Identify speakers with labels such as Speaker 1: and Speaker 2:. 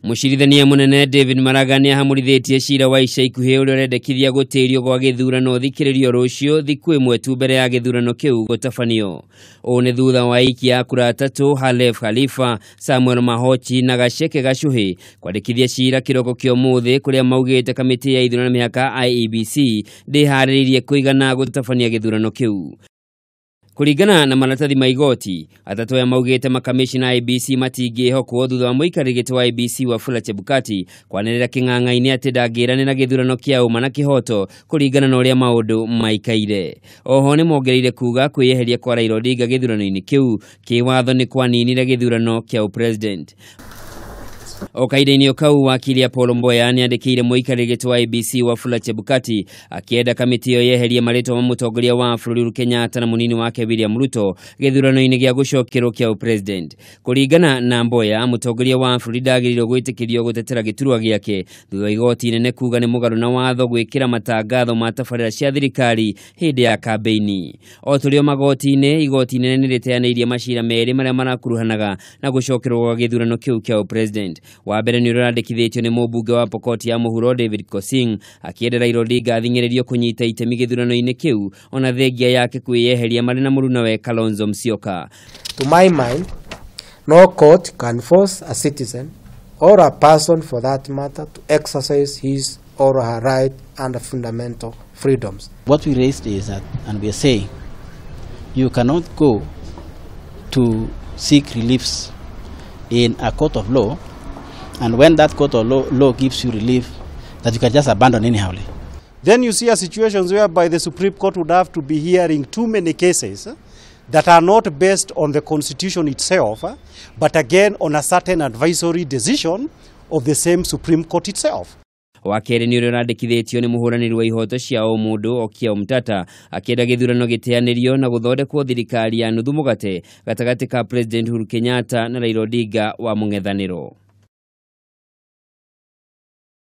Speaker 1: Mucirithania munene David Maraga ni ahamũrithitie Ciira wa ica ikuhĩ ũrĩa ũrendekithia gutiirio gwa githurano-ini ruciu thikũ ĩmwe tu mbere ya githurano kĩu gutabanio. Ũũ nĩ thutha wa aikia kura atatu Halef Khalifa, Samuel Mahochi na Gaceke Gacuhi kwandĩkithia Ciira kĩroko kĩa ũmũthĩ kũrĩa maugĩte kamĩtĩ ya ithurano mĩhaka IEBC ndĩharĩrĩirie kũigana gũtabania githurano kĩu. Kuringana na maratathi ma igoti, atatu ya maugĩte makamishina IEBC matingĩhokwo thutha wa mũikarĩri wa IEBC Wafula Chebukati kwanĩrĩra kĩng'ang'a-inĩ atĩ ndangĩranĩra gĩthurano kĩa ũma na kĩhoto kũringana na ũrĩa maũndũ maikaire. Oho nĩ mongereire kuga kwĩyeheria kwa Raila Odinga gĩthurano-inĩ kĩu kĩwatho nĩ kwaninire gĩthurano kĩa upresident. Okaida-inĩ okau wakiria Paul Mboya ni andĩkĩire mũikarĩri wa IEBC Wafula Chebukati akienda kamĩtĩ ĩyo yeherie marĩtwa ma mũtongoria wa bũrũri Uhuru Kenyatta na mũnini wake William Ruto gĩthurano-inĩ gĩa gũcokerwo kĩa upresident. Kũringana na Mboya, mũtongoria wa bũrũri ndagĩrĩirwo gwĩtĩkĩrio gũtetera gĩturwa gĩake thutha wa igoti inene kuga nĩ mũgarũ na watho gwĩkĩra matangatho ma tabarĩra cia thirikari hĩndĩ ya kambeini. O tũrĩ o magoti-inĩ, igoti inene niriteyaniirie maciira meri marĩa marakuruhanaga na gũcokerwo gwa gĩthurano kĩu kĩa upresident. Wa mbere ni marandikithitio ni mũmbunge wa Pokot ya mũhuro David Kosing akienda Raila Odinga athing'ĩrĩrio kũnyita itemi gĩthurano-inĩ kĩu ona thengia yake kwĩyeheria marĩ na mũrunawe Kalonzo Musyoka.
Speaker 2: To my mind, no court can force a citizen or a person for that matter to exercise his or her right under fundamental freedoms.
Speaker 3: What we raised is that, and we are saying, you cannot go to seek reliefs in a court of law, and when that court of law gives you relief, that you can just abandon anyhow.
Speaker 4: Then you see a situations whereby the Supreme Court would have to be hearing too many cases that are not based on the Constitution itself, but again on a certain advisory decision of the same Supreme Court itself.
Speaker 1: Wakere ni ũrandĩkithĩtio nĩ mũhũranĩri wa ihoto cia mũndũ Okia Mtata akienda gĩthurano gĩteanĩrio na gũthondekwo thirikari ya nuthu mũgate gatagatĩ ka President Uhuru Kenyatta na Raila Odinga wa mũng'ethanĩro.